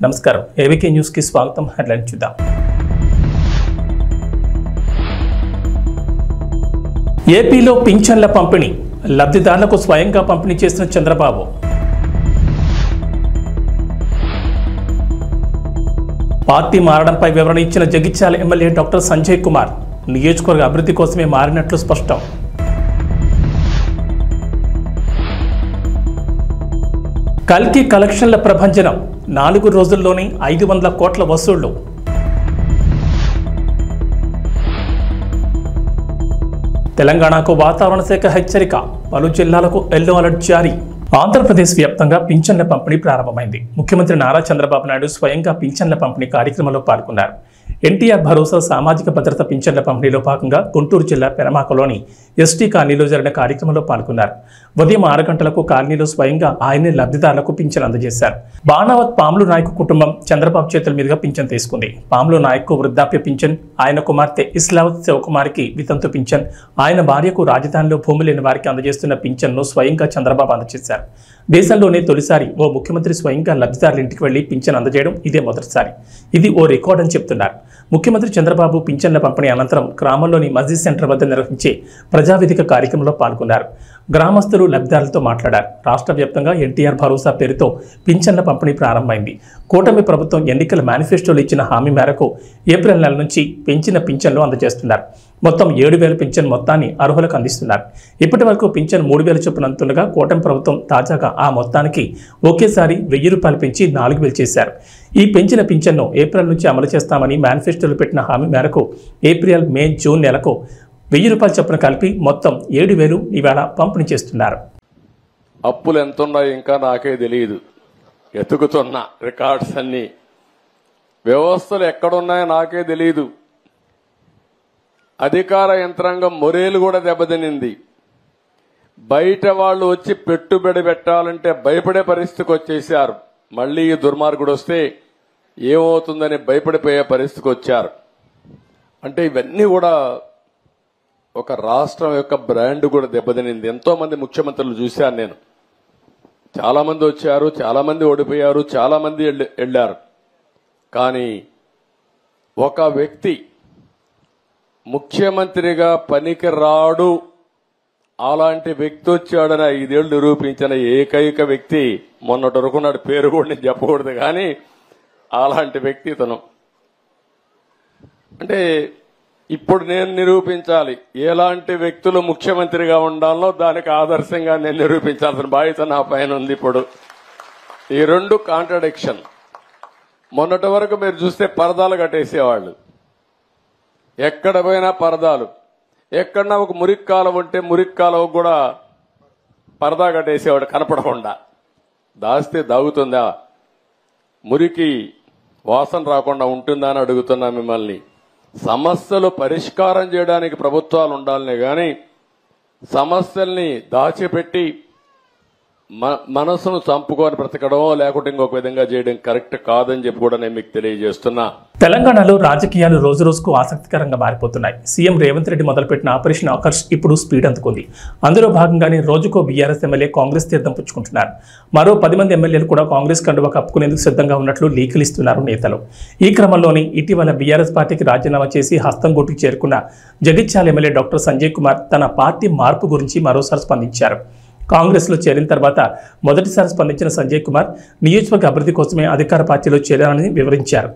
నమస్కారం ఏవికే న్యూస్ కి స్వాగతం. హెడ్లైన్ చూద్దాం. ఏపీలో పింఛన్ల పంపిణీ లబ్ధిదారులకు స్వయంగా పంపిణీ చేసిన చంద్రబాబు. పార్టీ మారడంపై వివరణ ఇచ్చిన జగిత్యాల ఎమ్మెల్యే డాక్టర్ సంజయ్ కుమార్. నియోజకవర్గ అభివృద్ధి కోసమే మారినట్లు స్పష్టం. కల్కి కలెక్షన్ల ప్రభంజనం 4 రోజుల్లోనే 500 కోట్ల వసూళ్లు. తెలంగాణకు వాతావరణ శాఖ హెచ్చరిక, పలు జిల్లాలకు ఎల్లో అలర్ట్ జారీ. ఆంధ్రప్రదేశ్ వ్యాప్తంగా పింఛన్ల పంపిణీ ప్రారంభమైంది. ముఖ్యమంత్రి నారా చంద్రబాబు నాయుడు స్వయంగా పింఛన్ల పంపిణీ కార్యక్రమంలో పాల్గొన్నారు. ఎన్టీఆర్ భరోసా సామాజిక భద్రత పింఛన్ల పంపిణీలో భాగంగా గుంటూరు జిల్లా పెనమాకలోని ఎస్టీ కాలనీలో జరిగిన కార్యక్రమంలో పాల్గొన్నారు. ఉదయం 6 గంటలకు కాలనీలో స్వయంగా ఆయనే లబ్ధిదారులకు పింఛన్ అందజేశారు. బాణావత్ పాములు నాయకు కుటుంబం చంద్రబాబు చేతుల మీదుగా పింఛన్ తీసుకుంది. పాములు నాయకు వృద్ధాప్య పింఛన్, ఆయన కుమార్తె ఇస్లావత్ శివకుమారికి వితంతు పింఛన్, ఆయన భార్యకు రాజధానిలో భూమి లేని వారికి అందజేస్తున్న పింఛన్ను స్వయంగా చంద్రబాబు అందజేశారు. దేశంలోనే తొలిసారి ఓ ముఖ్యమంత్రి స్వయంగా లబ్ధిదారుల ఇంటికి వెళ్లి పింఛన్ అందజేయడం ఇదే మొదటిసారి. ఇది ఓ రికార్డ్ అని చెప్తున్నారు. ముఖ్యమంత్రి చంద్రబాబు పింఛన్ల పంపిణీ అనంతరం గ్రామంలోని మస్జిద్ సెంటర్ వద్ద నిర్వహించే ప్రజావేదిక కార్యక్రమంలో పాల్గొన్నారు. గ్రామస్తులు లబ్ధిదారులతో మాట్లాడారు. రాష్ట్ర వ్యాప్తంగా ఎన్టీఆర్ భరోసా పేరుతో పింఛన్ల పంపిణీ ప్రారంభమైంది. కూటమి ప్రభుత్వం ఎన్నికల మేనిఫెస్టోలో ఇచ్చిన హామీ మేరకు ఏప్రిల్ నెల నుంచి పెంచిన పింఛన్లు అందజేస్తున్నారు. మొత్తం 7,000 పింఛన్ మొత్తాన్ని అర్హులకు అందిస్తున్నారు. ఇప్పటి వరకు పింఛన్ 3,000 చొప్పున అందుతుండగా కూటమి ప్రభుత్వం తాజాగా ఆ మొత్తానికి ఒకేసారి 1,000 రూపాయలు పెంచి 4,000 చేశారు. ఈ పెంచిన పింఛన్ను ఏప్రిల్ నుంచి అమలు చేస్తామని మేనిఫెస్టోలో పెట్టిన హామీ మేరకు ఏప్రిల్, మే, జూన్ నెలకు 1,000 రూపాయలు చొప్పున కలిపి మొత్తం 7,000 ఇవాళ పంపిణీ చేస్తున్నారు. అప్పులు ఎంత ఉన్నాయో ఇంకా నాకే తెలియదు. ఎతుకుతున్న రికార్డ్స్ అన్ని, వ్యవస్థలు ఎక్కడున్నాయో నాకే తెలియదు. అధికార యంత్రాంగం మొరేలు కూడా దెబ్బతినింది. బయట వాళ్ళు వచ్చి పెట్టుబడి పెట్టాలంటే భయపడే పరిస్థితికి వచ్చేసారు. మళ్లీ ఈ దుర్మార్గుడు వస్తే ఏమవుతుందని భయపడిపోయే పరిస్థితికి వచ్చారు. అంటే ఇవన్నీ కూడా ఒక రాష్ట్రం యొక్క బ్రాండ్ కూడా దెబ్బతినింది. ఎంతో మంది ముఖ్యమంత్రులు చూశాను నేను. చాలా మంది వచ్చారు, చాలా మంది ఓడిపోయారు, చాలా మంది వెళ్లారు. కానీ ఒక వ్యక్తి ముఖ్యమంత్రిగా పనికి రాడు, అలాంటి వ్యక్తి వచ్చాడని 5 ఏళ్లు నిరూపించిన ఏకైక వ్యక్తి మొన్నటి వరకు నాడు పేరు కూడా నేను చెప్పకూడదు, కానీ అలాంటి వ్యక్తి ఇతను. అంటే ఇప్పుడు నేను నిరూపించాలి ఎలాంటి వ్యక్తులు ముఖ్యమంత్రిగా ఉండాలో, దానికి ఆదర్శంగా నేను నిరూపించాల్సిన బాధ్యత నా పైన ఉంది. ఇప్పుడు ఈ 2 కాంట్రడిక్షన్. మొన్నటి వరకు మీరు చూస్తే పరదాలు కట్టేసేవాళ్ళు, ఎక్కడ పోయినా పరదాలు. ఎక్కడన్నా ఒక మురికి కాలువ ఉంటే మురికి కాలువ కూడా పరదా కట్టేసేవాడు కనపడకుండా. దాస్తే దాగుతుందా? మురికి వాసన రాకుండా ఉంటుందా అని అడుగుతున్నా మిమ్మల్ని. సమస్యలు పరిష్కారం చేయడానికి ప్రభుత్వాలు ఉండాలనే గాని సమస్యల్ని దాచిపెట్టి మనసును చంపుకొని బ్రతకడం, లేకుంటే ఇంకొక విధంగా చేయడం కరెక్ట్ కాదని చెప్పి కూడా నేను మీకు తెలియజేస్తున్నా. తెలంగాణలో రాజకీయాలు రోజు రోజుకు ఆసక్తికరంగా మారిపోతున్నాయి. సీఎం రేవంత్ రెడ్డి మొదలుపెట్టిన ఆపరేషన్ ఆకర్ష్ ఇప్పుడు స్పీడ్ అందుకుంది. అందులో భాగంగానే రోజుకో బీఆర్ఎస్ ఎమ్మెల్యే కాంగ్రెస్ తీర్థం పుచ్చుకుంటున్నారు. మరో 10 మంది ఎమ్మెల్యేలు కూడా కాంగ్రెస్ కండువా కప్పుకునేందుకు సిద్ధంగా ఉన్నట్లు లీకులు ఇస్తున్నారు నేతలు. ఈ క్రమంలోనే ఇటీవల బీఆర్ఎస్ పార్టీకి రాజీనామా చేసి హస్తంగూటికి చేరుకున్న జగిత్యాల ఎమ్మెల్యే డాక్టర్ సంజయ్ కుమార్ తన పార్టీ మార్పు గురించి మరోసారి స్పందించారు. కాంగ్రెస్ లో చేరిన తర్వాత మొదటిసారి స్పందించిన సంజయ్ కుమార్ నియోజకవర్గ అభివృద్ధి కోసమే అధికార పార్టీలో చేరారని వివరించారు.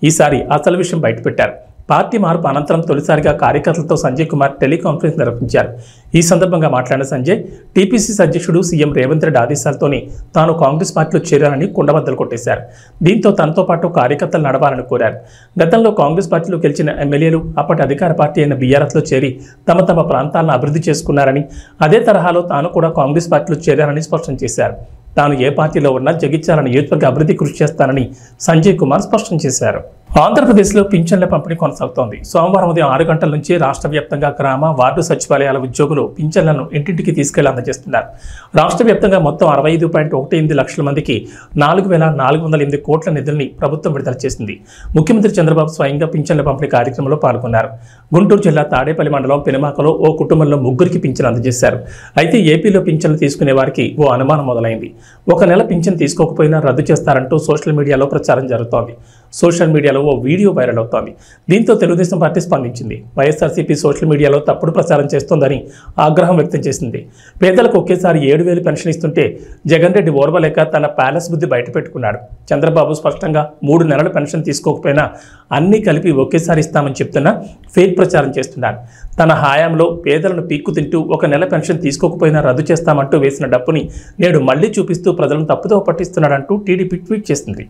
ఈసారి అసలు విషయం బయటపెట్టారు. పార్టీ మార్పు అనంతరం తొలిసారిగా కార్యకర్తలతో సంజయ్ కుమార్ టెలికాన్ఫరెన్స్ నిర్వహించారు. ఈ సందర్భంగా మాట్లాడిన సంజయ్ టీపీసీసీ అధ్యక్షుడు సీఎం రేవంత్ రెడ్డి ఆదేశాలతోనే తాను కాంగ్రెస్ పార్టీలో చేరారని కుండబద్దలు కొట్టేశారు. దీంతో తనతో పాటు కార్యకర్తలు నడవాలని కోరారు. గతంలో కాంగ్రెస్ పార్టీలో గెలిచిన ఎమ్మెల్యేలు అప్పటి అధికార పార్టీ అయిన బీఆర్ఎస్లో చేరి తమ తమ ప్రాంతాలను అభివృద్ధి చేసుకున్నారని, అదే తరహాలో తాను కూడా కాంగ్రెస్ పార్టీలో చేరారని స్పష్టం చేశారు. తాను ఏ పార్టీలో ఉన్నా జగిత్యాల నియోజకవర్గ అభివృద్ధి కృషి చేస్తానని సంజయ్ కుమార్ స్పష్టం చేశారు. ఆంధ్రప్రదేశ్లో పింఛన్ల పంపిణీ కొనసాగుతోంది. సోమవారం ఉదయం 6 గంటల నుంచి రాష్ట్ర వ్యాప్తంగా గ్రామ, వార్డు సచివాలయాల ఉద్యోగులు పింఛన్లను ఇంటింటికి తీసుకెళ్లి అందజేస్తున్నారు. రాష్ట్ర వ్యాప్తంగా మొత్తం 65.18 లక్షల మందికి 4,408 కోట్ల నిధుల్ని ప్రభుత్వం విడుదల చేసింది. ముఖ్యమంత్రి చంద్రబాబు స్వయంగా పింఛన్ల పంపిణీ కార్యక్రమంలో పాల్గొన్నారు. గుంటూరు జిల్లా తాడేపల్లి మండలం పెనుమాకలో ఓ కుటుంబంలో 3కి పింఛన్ అందజేశారు. అయితే ఏపీలో పింఛన్లు తీసుకునే వారికి ఓ అనుమానం మొదలైంది. ఒక నెల పింఛన్ తీసుకోకపోయినా రద్దు చేస్తారంటూ సోషల్ మీడియాలో ప్రచారం జరుగుతోంది. సోషల్ మీడియాలో ఓ వీడియో వైరల్ అవుతోంది. దీంతో తెలుగుదేశం పార్టీ స్పందించింది. వైఎస్ఆర్సీపీ సోషల్ మీడియాలో తప్పుడు ప్రచారం చేస్తోందని ఆగ్రహం వ్యక్తం చేసింది. పేదలకు ఒకేసారి 7,000 పెన్షన్ ఇస్తుంటే జగన్ రెడ్డి ఓర్వలేక తన ప్యాలెస్ బుద్ధి బయటపెట్టుకున్నాడు. చంద్రబాబు స్పష్టంగా 3 నెలల పెన్షన్ తీసుకోకపోయినా అన్నీ కలిపి ఒకేసారి ఇస్తామని చెప్తున్నా ఫేక్ ప్రచారం చేస్తున్నారు. తన హయాంలో పేదలను పీక్కు తింటూ ఒక నెల పెన్షన్ తీసుకోకపోయినా రద్దు చేస్తామంటూ వేసిన డప్పుని నేడు మళ్లీ చూపిస్తూ ప్రజలను తప్పుదోవ పట్టిస్తున్నాడంటూ టీడీపీ ట్వీట్ చేసింది.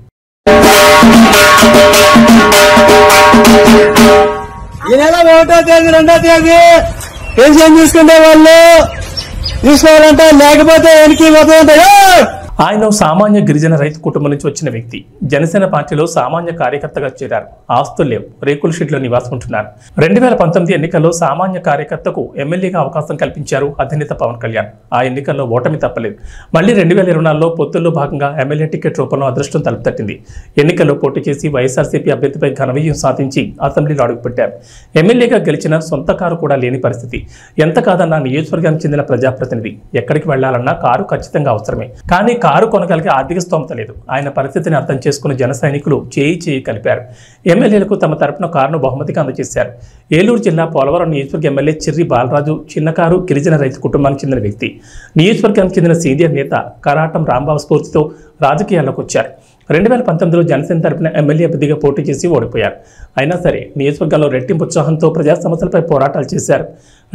ఈ నెల 1వ తేదీ 2వ తేదీ పెన్షన్ తీసుకునే వాళ్ళు తీసుకోవాలంటే లేకపోతే వెనక్కి పోతుంటాయో. ఆయన సామాన్య గిరిజన రైతు కుటుంబం నుంచి వచ్చిన వ్యక్తి. జనసేన పార్టీలో సామాన్య కార్యకర్తగా చేరారు. ఆస్తులు లేవు, రేకుల షెడ్లో నివాసం ఉంటున్నారు. 2019 ఎన్నికల్లో సామాన్య కార్యకర్తకు ఎమ్మెల్యేగా అవకాశం కల్పించారు అధినేత పవన్ కళ్యాణ్. ఆ ఎన్నికల్లో ఓటమి తప్పలేదు. మళ్లీ 2024లో పొత్తుల్లో భాగంగా ఎమ్మెల్యే టికెట్ రూపంలో అదృష్టం తలుపు తట్టింది. ఎన్నికల్లో పోటీ చేసి వైఎస్ఆర్సీపీ అభ్యర్థిపై ఘన విజయం సాధించి అసెంబ్లీలో అడుగుపెట్టారు. ఎమ్మెల్యేగా గెలిచిన సొంత కారు కూడా లేని పరిస్థితి. ఎంత కాదన్నా నియోజకవర్గానికి చెందిన ప్రజాప్రతినిధి. ఎక్కడికి వెళ్లాలన్నా కారు ఖచ్చితంగా అవసరమే. కానీ కారు కొనగలిగే ఆర్థిక స్తోమత లేదు. ఆయన పరిస్థితిని అర్థం చేసుకున్న జన సైనికులు చేయి కలిపారు. ఎమ్మెల్యేలకు తమ తరపున కారును బహుమతిగా అందజేశారు. ఏలూరు జిల్లా పోలవరం నియోజకవర్గ ఎమ్మెల్యే చిర్రి బాలరాజు చిన్నకారు గిరిజన రైతు కుటుంబానికి చెందిన వ్యక్తి. నియోజకవర్గానికి చెందిన సీనియర్ నేత కరాటం రాంబాబు స్ఫూర్తితో రాజకీయాల్లోకి వచ్చారు. 2019లో జనసేన తరపున ఎమ్మెల్యే అభ్యర్థిగా పోటీ చేసి ఓడిపోయారు. అయినా సరే నియోజకవర్గంలో రెట్టింపు ఉత్సాహంతో ప్రజా సమస్యలపై పోరాటాలు చేశారు.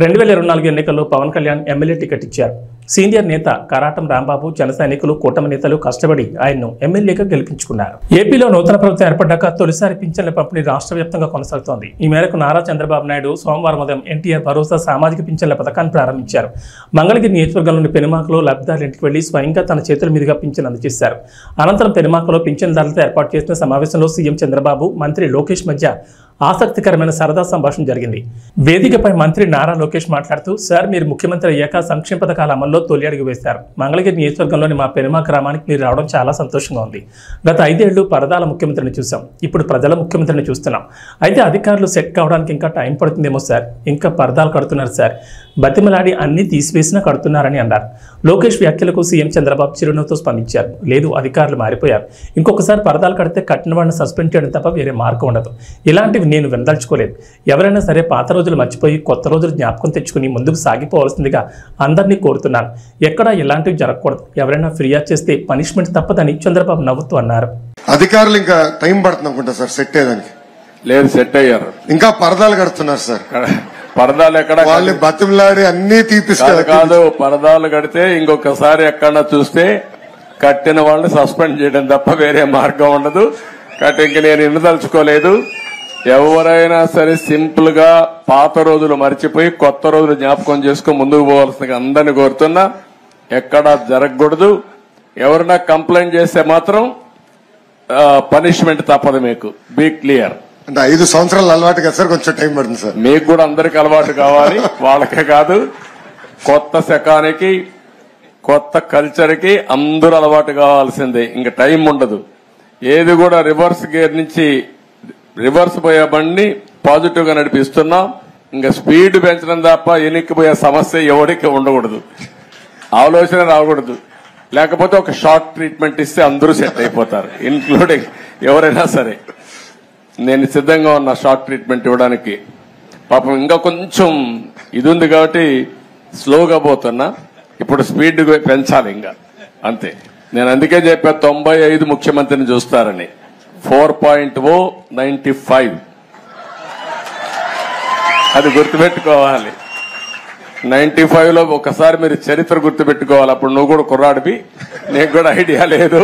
2024 ఎన్నికల్లో పవన్ కళ్యాణ్ ఎమ్మెల్యే టికెట్ ఇచ్చారు. సీనియర్ నేత కరాటం రాంబాబు, జన సైనికులు, కూటమి నేతలు కష్టపడి ఆయన్ను ఎమ్మెల్యేగా గెలిపించుకున్నారు. ఏపీలో నూతన ప్రభుత్వం ఏర్పడ్డాక తొలిసారి పింఛన్ల పంపిణీ రాష్ట్ర వ్యాప్తంగా కొనసాగుతోంది. ఈ మేరకు నారా చంద్రబాబు నాయుడు సోమవారం ఉదయం ఎన్టీఆర్ భరోసా సామాజిక పింఛన్ల పథకాన్ని ప్రారంభించారు. మంగళగిరి నియోజకవర్గంలోని పెనుమాకలో లబ్ధిదారుల ఇంటికి వెళ్లి స్వయంగా తన చేతుల మీదుగా పింఛన్ అందజేశారు. అనంతరం పెనుమాకలో పింఛన్దారులతో ఏర్పాటు చేసిన సమావేశంలో సీఎం చంద్రబాబు, మంత్రి లోకేష్ మధ్య ఆసక్తికరమైన సరదా సంభాషణ జరిగింది. వేదికపై మంత్రి నారా లోకేష్ మాట్లాడుతూ, సార్ మీరు ముఖ్యమంత్రి అయ్యాక సంక్షేమ పథకాల అమల్లో తొలి అడుగు వేశారు. మంగళగిరి నియోజకవర్గంలోని మా పెనుమా గ్రామానికి మీరు రావడం చాలా సంతోషంగా ఉంది. గత 5 ఏళ్లు పరదాల ముఖ్యమంత్రిని చూసాం, ఇప్పుడు ప్రజల ముఖ్యమంత్రిని చూస్తున్నాం. అయితే అధికారులు సెట్ కావడానికి ఇంకా టైం పడుతుందేమో సార్. ఇంకా పరదాలు కడుతున్నారు సార్, బతిమలాడి అన్ని తీసివేసినా కడుతున్నారని అన్నారు. లోకేష్ వ్యాఖ్యలకు సీఎం చంద్రబాబు చిరునవ్వుతో స్పందించారు. లేదు, అధికారులు మారిపోయారు. ఇంకొకసారి పరదాలు కడితే కట్టిన వాడిని సస్పెండ్ చేయడం తప్ప వేరే మార్గం ఉండదు. ఇలాంటివి నేను వినదలుచుకోలేదు. ఎవరైనా సరే పాత రోజులు మర్చిపోయి కొత్త రోజులు జ్ఞాపకం తెచ్చుకుని ముందుకు సాగిపోవాల్సిందిగా అందరినీ కోరుతున్నాను. ఎక్కడా ఇలాంటివి జరగకూడదు. ఎవరైనా ఫిర్యాదు చేస్తే పనిష్మెంట్ తప్పదని చంద్రబాబు నవ్వుతూ అన్నారు. అధికారులు ఇంకా టైం పడుతుంది అనుకుంటా సార్ సెట్ అయ్యేదానికి. లేదు, సెట్ అయ్యారు. ఇంకా పరదాలు కడుతున్నారు సార్. పరదాలు ఎక్కడ వాళ్ళు బతిమలాడి అన్ని తీపిస్తారు కాదు. పరదాలు కడితే ఇంకొకసారి ఎక్కడన్నా చూస్తే కట్టిన వాళ్ళని సస్పెండ్ చేయడం తప్ప వేరే మార్గం ఉండదు. కాబట్టి ఇంక నేను వినదలుచుకోలేదు. ఎవరైనా సరే సింపుల్ గా పాత రోజులు మర్చిపోయి కొత్త రోజులు జ్ఞాపకం చేసుకుని ముందుకు పోవాల్సిందిగా అందరినీ కోరుతున్నా. ఎక్కడా జరగకూడదు. ఎవరైనా కంప్లైంట్ చేస్తే మాత్రం పనిష్మెంట్ తప్పదు. మీకు బీ క్లియర్. అంటే 5 సంవత్సరాలు అలవాటు కదా సార్, కొంచెం టైం పడుతుంది సార్. మీకు కూడా అందరికి అలవాటు కావాలి, వాళ్ళకే కాదు. కొత్త శకానికి, కొత్త కల్చర్ కి అందరూ అలవాటు కావాల్సిందే. ఇంకా టైం ఉండదు. ఏది కూడా రివర్స్ గేర్ నుంచి రివర్స్ పోయే బండి పాజిటివ్ గా నడిపిస్తున్నాం. ఇంకా స్పీడ్ పెంచడం తప్ప ఎనిక్కిపోయే సమస్య ఎవరికి ఉండకూడదు. ఆలోచన రాకూడదు. లేకపోతే ఒక షార్ట్ ట్రీట్మెంట్ ఇస్తే అందరూ సెట్ అయిపోతారు, ఇన్క్లూడింగ్ ఎవరైనా సరే. నేను సిద్ధంగా ఉన్న షార్ట్ ట్రీట్మెంట్ ఇవ్వడానికి. పాపం ఇంకా కొంచెం ఇది ఉంది కాబట్టి స్లోగా పోతున్నా. ఇప్పుడు స్పీడ్ పెంచాలి ఇంకా, అంతే. నేను అందుకే చెప్పా 95 ముఖ్యమంత్రిని చూస్తారని. 4.0 95 అది గుర్తుపెట్టుకోవాలి. 95లో ఒకసారి మీరు చరిత్ర గుర్తుపెట్టుకోవాలి. అప్పుడు నువ్వు కూడా కుర్రాడివి, నీకు కూడా ఐడియా లేదు.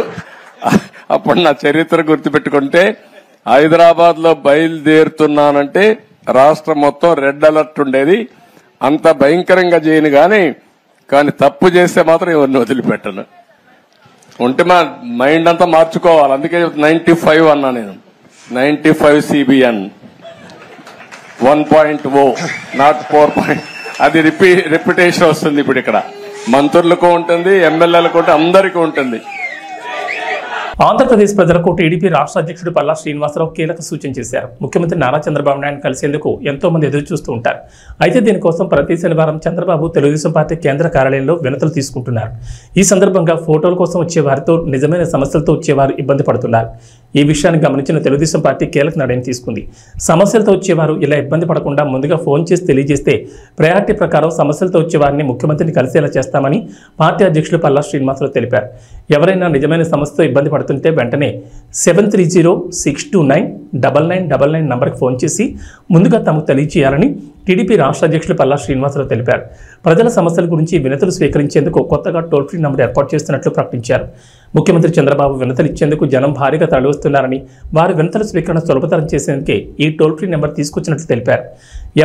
అప్పుడు నా చరిత్ర గుర్తుపెట్టుకుంటే, హైదరాబాద్ లో బయలుదేరుతున్నానంటే రాష్ట్రం మొత్తం రెడ్ అలర్ట్ ఉండేది. అంత భయంకరంగా చేయను కానీ తప్పు చేస్తే మాత్రం ఎవరిని వదిలిపెట్టను. ఉంటే మా మైండ్ అంతా మార్చుకోవాలి. అందుకే 95 అన్నా నేను. 95 CBN 1.0 నాట్ 4. అది రిపిటేషన్ వస్తుంది ఇప్పుడు ఇక్కడ. మంత్రులకు ఉంటుంది, ఎమ్మెల్యేలకు ఉంటుంది, అందరికీ ఉంటుంది. ఆంధ్రప్రదేశ్ ప్రజలకు టీడీపీ రాష్ట్ర అధ్యక్షుడు పల్లా శ్రీనివాసరావు కీలక సూచన చేశారు. ముఖ్యమంత్రి నారా చంద్రబాబు నాయుడు కలిసేందుకు ఎంతో మంది ఎదురు చూస్తూ ఉంటారు. అయితే దీనికోసం ప్రతి శనివారం చంద్రబాబు తెలుగుదేశం పార్టీ కేంద్ర కార్యాలయంలో వినతులు తీసుకుంటున్నారు. ఈ సందర్భంగా ఫోటోల కోసం వచ్చే వారితో నిజమైన సమస్యలతో వచ్చేవారు ఇబ్బంది పడుతున్నారు. ఈ విషయాన్ని గమనించిన తెలుగుదేశం పార్టీ కీలక నిర్ణయం తీసుకుంది. సమస్యలతో వచ్చేవారు ఇలా ఇబ్బంది పడకుండా ముందుగా ఫోన్ చేసి తెలియజేస్తే ప్రయారిటీ ప్రకారం సమస్యలతో వచ్చేవారిని ముఖ్యమంత్రిని కలిసేలా చేస్తామని పార్టీ అధ్యక్షుడు పల్లా శ్రీనివాసరావు తెలిపారు. ఎవరైనా నిజమైన సమస్యతో ఇబ్బంది పడుతుంటే వెంటనే 7306299999 నంబర్కి ఫోన్ చేసి ముందుగా తమకు తెలియజేయాలని టీడీపీ రాష్ట్ర అధ్యక్షుడు పల్లా శ్రీనివాసరావు తెలిపారు. ప్రజల సమస్యల గురించి వినతులు స్వీకరించేందుకు కొత్తగా టోల్ ఫ్రీ నంబర్ ఏర్పాటు చేస్తున్నట్లు ప్రకటించారు. ముఖ్యమంత్రి చంద్రబాబు వినతులు ఇచ్చేందుకు జనం భారీగా తరలివస్తున్నారని, వారి వినతుల స్వీకరణ సులభతరం చేసేందుకే ఈ టోల్ ఫ్రీ నెంబర్ తీసుకొచ్చినట్లు తెలిపారు.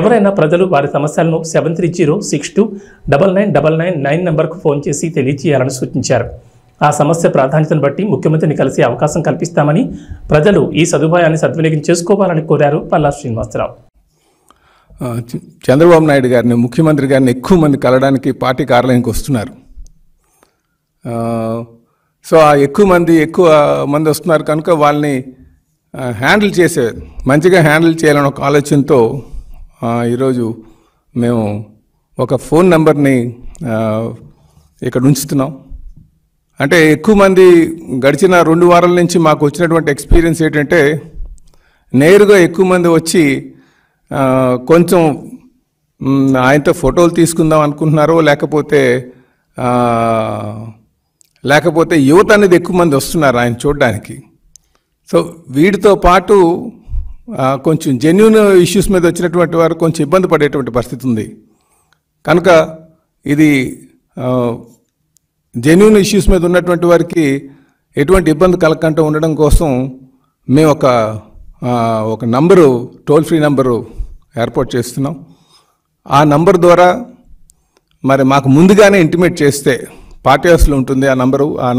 ఎవరైనా ప్రజలు వారి సమస్యలను 7306299999 నంబర్కు ఫోన్ చేసి తెలియజేయాలని సూచించారు. ఆ సమస్య ప్రాధాన్యతను బట్టి ముఖ్యమంత్రిని కలిసే అవకాశం కల్పిస్తామని, ప్రజలు ఈ సదుపాయాన్ని సద్వినియోగం చేసుకోవాలని కోరారు పల్లా శ్రీనివాసరావు. చంద్రబాబు నాయుడు గారిని, ముఖ్యమంత్రి గారిని ఎక్కువ మంది కలవడానికి పార్టీ కార్యాలయానికి వస్తున్నారు. సో ఆ ఎక్కువ మంది వస్తున్నారు కనుక వాళ్ళని మంచిగా హ్యాండిల్ చేయాలని ఒక ఆలోచనతో ఈరోజు మేము ఒక ఫోన్ నెంబర్ని ఇక్కడ ఉంచుతున్నాం. అంటే ఎక్కువ మంది గడిచిన 2 వారాల నుంచి మాకు వచ్చినటువంటి ఎక్స్పీరియన్స్ ఏంటంటే, నేరుగా ఎక్కువ మంది వచ్చి కొంచెం ఆయనతో ఫోటోలు తీసుకుందాం అనుకుంటున్నారో, లేకపోతే యువత అనేది ఎక్కువ మంది వస్తున్నారు ఆయన చూడడానికి. సో వీటితో పాటు కొంచెం జెన్యూన్ ఇష్యూస్ మీద వచ్చినటువంటి వారు కొంచెం ఇబ్బంది పడేటువంటి పరిస్థితి ఉంది. కనుక ఇది జెన్యూన్ ఇష్యూస్ మీద ఉన్నటువంటి వారికి ఎటువంటి ఇబ్బంది కలగకుండా ఉండడం కోసం మేము ఒక నంబరు, టోల్ ఫ్రీ నంబరు ఏర్పాటు చేస్తున్నాం. ఆ నంబర్ ద్వారా మరి మాకు ముందుగానే ఇంటిమేట్ చేస్తే, పార్టీ హౌస్లో ఉంటుంది ఆ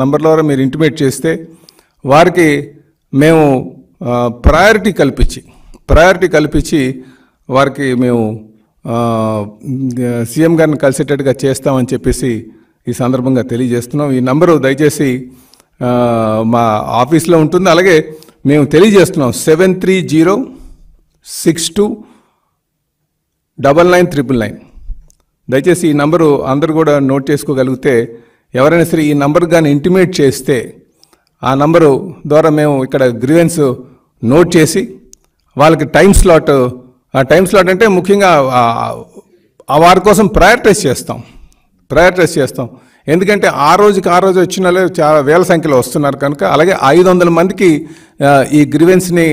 నంబర్ ద్వారా మీరు ఇంటిమేట్ చేస్తే వారికి మేము ప్రయారిటీ కల్పించి వారికి మేము సీఎం గారిని కలిసేటట్టుగా చేస్తామని చెప్పేసి ఈ సందర్భంగా తెలియజేస్తున్నాం. ఈ నంబరు దయచేసి మా ఆఫీస్లో ఉంటుంది. అలాగే మేము తెలియజేస్తున్నాం 7306299999. దయచేసి ఈ నంబరు అందరూ కూడా నోట్ చేసుకోగలిగితే, ఎవరైనా సరే ఈ నంబర్ కానీ ఇంటిమేట్ చేస్తే ఆ నంబరు ద్వారా మేము ఇక్కడ గ్రీవెన్స్ నోట్ చేసి వాళ్ళకి టైం స్లాట్ అంటే ముఖ్యంగా వారి కోసం ప్రయారిటైజ్ చేస్తాం. ఎందుకంటే ఆ రోజు వచ్చిన వాళ్ళు చాలా వేల సంఖ్యలో వస్తున్నారు కనుక, అలాగే 500 మందికి ఈ గ్రీవెన్స్ని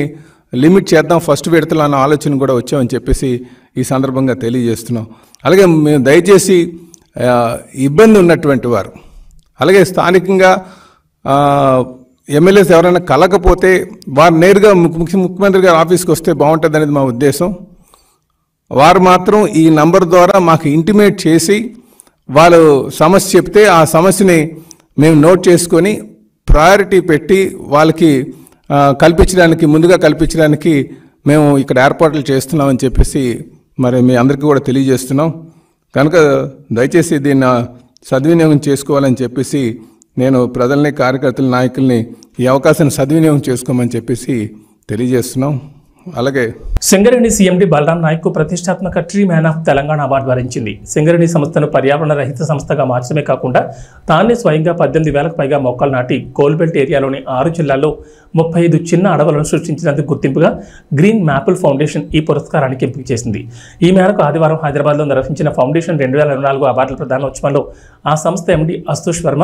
లిమిట్ చేద్దాం ఫస్ట్ విడతలో అన్న ఆలోచన కూడా వచ్చామని చెప్పేసి ఈ సందర్భంగా తెలియజేస్తున్నాం. అలాగే మేము దయచేసి ఇబ్బంది ఉన్నటువంటి వారు, అలాగే స్థానికంగా ఎమ్మెల్యేస్ ఎవరైనా కలకపోతే వారు నేరుగా ముఖ్యమంత్రి గారి ఆఫీస్కి వస్తే బాగుంటుంది అనేది మా ఉద్దేశం. వారు మాత్రం ఈ నంబర్ ద్వారా మాకు ఇంటిమేట్ చేసి వాళ్ళు సమస్య చెప్తే ఆ సమస్యని మేము నోట్ చేసుకొని ప్రయారిటీ పెట్టి వాళ్ళకి ముందుగా కల్పించడానికి మేము ఇక్కడ ఏర్పాట్లు చేస్తున్నామని చెప్పేసి మరి మీ అందరికీ కూడా తెలియజేస్తున్నాం. కనుక దయచేసి దీన్ని సద్వినియోగం చేసుకోవాలని చెప్పేసి నేను ప్రజల్ని, కార్యకర్తల, నాయకుల్ని ఈ అవకాశాన్ని సద్వినియోగం చేసుకోమని చెప్పేసి తెలియజేస్తున్నాం. అలాగే సింగరేణి సీఎండీ బలరాం నాయక్ కు ప్రతిష్టాత్మక tree man of Telangana award వరించింది. సింగరేణి సంస్థను పర్యావరణ రహిత సంస్థగా మార్చడమే కాకుండా తానే స్వయంగా 18,000కు పైగా మొక్కలు నాటి కోల్బెల్ట్ ఏరియాలోని 6 జిల్లాల్లో 35 చిన్న అడవులను సృష్టించినందుకు గుర్తింపుగా గ్రీన్ మ్యాపుల్ ఫౌండేషన్ ఈ పురస్కారానికి ఎంపిక చేసింది. ఈ మేరకు ఆదివారం హైదరాబాద్లో నిర్వహించిన ఫౌండేషన్ 2024 అవార్డుల ప్రదానోత్సవంలో ఆ సంస్థ ఎండీ అస్తుష్ వర్మ,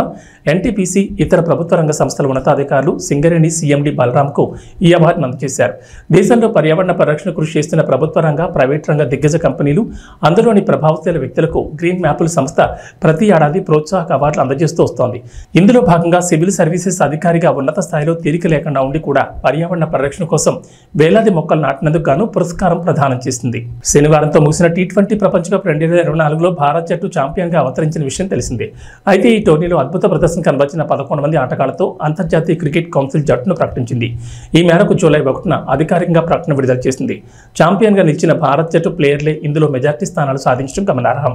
ఎన్టీపీసీ, ఇతర ప్రభుత్వ రంగ సంస్థల ఉన్నతాధికారులు సింగరేణి సీఎండీ బలరాంకు ఈ అవార్డును అందజేశారు. దేశంలో పర్యావరణ పరిరక్షణ కృషి చేస్తున్న ప్రభుత్వ రంగ, ప్రైవేట్ రంగ దిగ్గజ కంపెనీలు, అందులోని ప్రభావశీల వ్యక్తులకు గ్రీన్ మ్యాపుల్ సంస్థ ప్రతి ఏడాది ప్రోత్సాహక అవార్డులు అందజేస్తూ వస్తోంది. ఇందులో భాగంగా సివిల్ సర్వీసెస్ అధికారిగా ఉన్నత స్థాయిలో తీరిక లేకుండా ఉండి కూడా పర్యావరణ పరిరక్షణ కోసం వేలాది మొక్కలు నాటినందుకు గాను పురస్కారం ప్రదానం చేసింది. శనివారంతో ముగిసిన T20 ప్రపంచ కప్ 2024లో భారత్ జట్టు ఛాంపియన్ గా అవతరించిన విషయం తెలిసిందే. అయితే ఈ టోర్నీలో అద్భుత ప్రదర్శన కనబరిచిన 11 మంది ఆటగాళ్లతో అంతర్జాతీయ క్రికెట్ కౌన్సిల్ జట్టును ప్రకటించింది. ఈ మేరకు జూలై 1న అధికారికంగా ప్రకటన విడుదల చేసింది. ఛాంపియన్ గా నిలిచిన భారత్ జట్టు ప్లేయర్లే ఇందులో మెజార్టీ స్థానాలు సాధించడం గమనార్హం.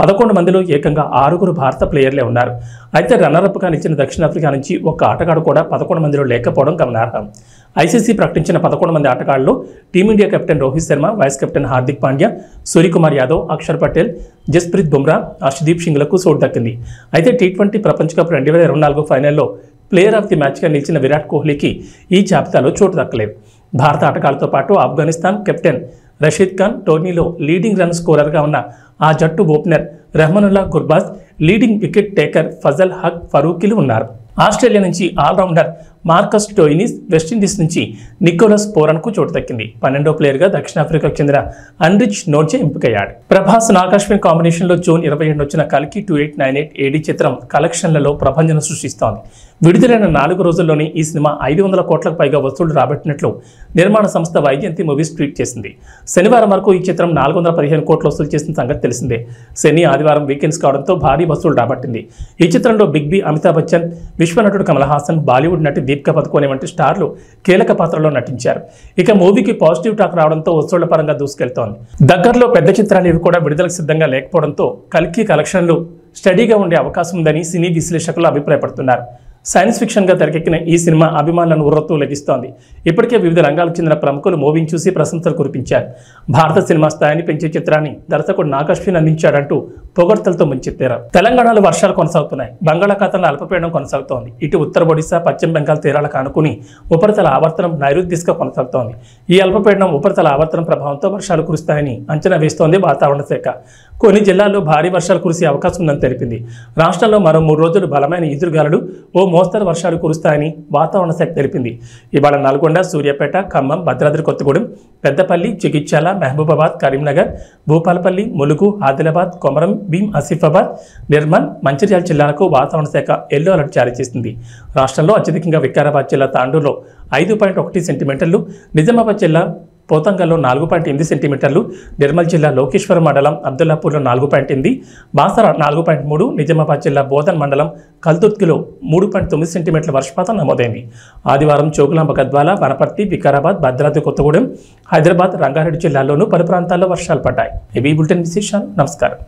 11 మందిలో ఏకంగా 6 భారత ప్లేయర్లే ఉన్నారు. అయితే రన్నరప్ గా నిలిచిన దక్షిణాఫ్రికా నుంచి ఒక్క ఆటగాడు కూడా 11 మందిలో లేకపోవడం గమనార్హం. ఐసీసీ ప్రకటించిన 11 మంది ఆటగాళ్లలో team India captain Rohit Sharma, vice captain Hardik Pandya, Suryakumar Yadav, Akshar Patel, Jasprit Bumrah, Harshdeep సింగ్లకు చోటు దక్కింది. అయితే T20 ప్రపంచ కప్ 2024 ఫైనల్లో ప్లేయర్ ఆఫ్ ది మ్యాచ్గా నిలిచిన విరాట్ కోహ్లీకి ఈ జాబితాలో చోటు దక్కలేదు. భారత ఆటగాళ్లతో పాటు ఆఫ్ఘనిస్తాన్ కెప్టెన్ రషీద్ ఖాన్, టోర్నీలో లీడింగ్ రన్ స్కోరర్గా ఉన్న ఆ జట్టు opener Rahmanullah Gurbaz, leading wicket taker Fazal Haq ఫరూకీలు ఉన్నారు. ఆస్ట్రేలియా నుంచి ఆల్రౌండర్ మార్కస్ స్టోయినిస్, వెస్టిండీస్ నుంచి నికోలస్ పోరన్కు చోటు దక్కింది. 12వ ప్లేయర్గా దక్షిణాఫ్రికాకు చెందిన అన్రిచ్ నోర్జే ఎంపికయ్యాడు. ప్రభాస్, నాగాశ్విన్ కాంబినేషన్లో జూన్ 27 వచ్చిన కల్కి 2898 AD చిత్రం కలెక్షన్లలో ప్రభంజనం సృష్టిస్తోంది. విడుదలైన 4 రోజుల్లోనే ఈ సినిమా 500 కోట్లకు పైగా వసూళ్లు రాబట్టినట్లు నిర్మాణ సంస్థ వైజయంతి మూవీస్ ట్వీట్ చేసింది. శనివారం వరకు ఈ చిత్రం 415 కోట్లు వసూలు చేసిన సంగతి తెలిసిందే. శని, ఆదివారం వీకెండ్స్ కావడంతో భారీ వసూలు రాబట్టింది. ఈ చిత్రంలో బిగ్ బి, అమితాబ్ బచ్చన్, విశ్వనటుడు కమల్ హాసన్, బాలీవుడ్ నటి దీపికా పదుకోనే వంటి స్టార్లు కీలక పాత్రలో నటించారు. ఇక మూవీకి పాజిటివ్ టాక్ రావడంతో వసూళ్ల పరంగా దూసుకెళ్తోంది. దగ్గరలో పెద్ద చిత్రాలు ఇవి కూడా విడుదలకు సిద్ధంగా లేకపోవడంతో కల్కి కలెక్షన్లు స్టడీగా ఉండే అవకాశం ఉందని సినీ విశ్లేషకులు అభిప్రాయపడుతున్నారు. సైన్స్ ఫిక్షన్గా తెరకెక్కిన ఈ సినిమా అభిమానులను ఉర్రతూ లెగిస్తోంది. ఇప్పటికే వివిధ రంగాలకు చెందిన ప్రముఖులు మూవీని చూసి ప్రశంసలు కురిపించారు. భారత సినిమా స్థాయిని పెంచే చిత్రాన్ని దర్శకుడు నాగాశ్విన్ అందించాడంటూ పొగడ్తలతో ముంచెత్తారు. తెలంగాణలో వర్షాలు కొనసాగుతున్నాయి. బంగాళాఖాతంలో అల్పపీడనం కొనసాగుతోంది. ఇటు ఉత్తర ఒడిశా, పశ్చిమ బెంగాల్ తీరాలకు ఆనుకుని ఉపరితల ఆవర్తనం నైరుతి దిశగా కొనసాగుతోంది. ఈ అల్పపీడనం ఉపరితల ఆవర్తనం ప్రభావంతో వర్షాలు కురుస్తాయని అంచనా వేస్తోంది వాతావరణ శాఖ. కొన్ని జిల్లాల్లో భారీ వర్షాలు కురిసే అవకాశం ఉందని తెలిపింది. రాష్ట్రంలో మరో 3 రోజులు బలమైన ఈదురుగాలులు, ఓ మోస్తరు వర్షాలు కురుస్తాయని వాతావరణ శాఖ తెలిపింది. ఇవాళ నల్గొండ, సూర్యాపేట, ఖమ్మం, భద్రాద్రి కొత్తగూడెం, పెద్దపల్లి, జగిత్యాల, మహబూబాబాద్, కరీంనగర్, భూపాలపల్లి, ములుగు, ఆదిలాబాద్, కొమరం భీం, ఆసిఫాబాద్, నిర్మల్, మంచిర్యాల జిల్లాలకు వాతావరణ శాఖ ఎల్లో అలర్ట్ జారీ చేసింది. రాష్ట్రంలో అత్యధికంగా వికారాబాద్ జిల్లా తాండూరులో 5.1 సెంటీమీటర్లు, నిజామాబాద్ జిల్లా పోతంగల్లో 4.8 సెంటీమీటర్లు, నిర్మల్ జిల్లా లోకేశ్వరం మండలం అబ్దుల్లాపూర్లో 4.8, బాసర 4.3, నిజామాబాద్ జిల్లా బోధన్ మండలం కల్దుర్తిలో 3.9 సెంటీమీటర్ల వర్షపాతం నమోదైంది. ఆదివారం జోగులాంబ, గద్వాల, వనపర్తి, వికారాబాద్, భద్రాద్రి కొత్తగూడెం, హైదరాబాద్, రంగారెడ్డి జిల్లాల్లోనూ పలు ప్రాంతాల్లో వర్షాలు పడ్డాయి. ఇవి బులెటిన్ విశేషాలు. నమస్కారం.